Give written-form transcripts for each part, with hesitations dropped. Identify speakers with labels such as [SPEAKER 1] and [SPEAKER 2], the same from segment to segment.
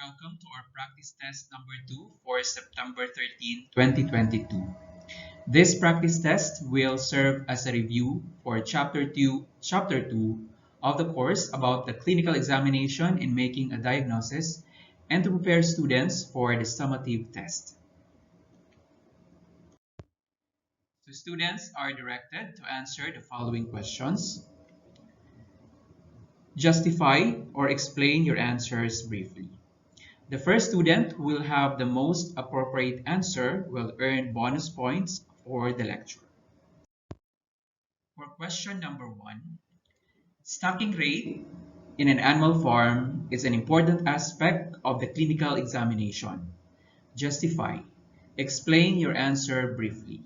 [SPEAKER 1] Welcome to our practice test number 2 for September 13, 2022. This practice test will serve as a review for chapter 2 of the course about the clinical examination in making a diagnosis and to prepare students for the summative test. So students are directed to answer the following questions. Justify or explain your answers briefly. The first student who will have the most appropriate answer will earn bonus points for the lecture. For question number 1, stocking rate in an animal farm is an important aspect of the clinical examination. Justify. Explain your answer briefly.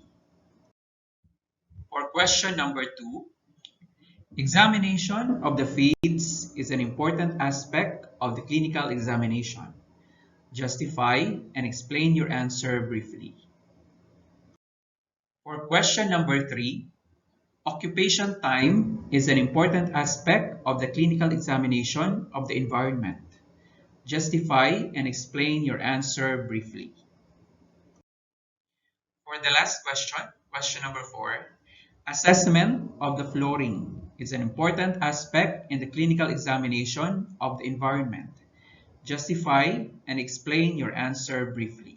[SPEAKER 1] For question number 2, examination of the feeds is an important aspect of the clinical examination. Justify and explain your answer briefly. For question number 3, occupation time is an important aspect of the clinical examination of the environment. Justify and explain your answer briefly. For the last question, question number 4, assessment of the flooring is an important aspect in the clinical examination of the environment. Justify and explain your answer briefly.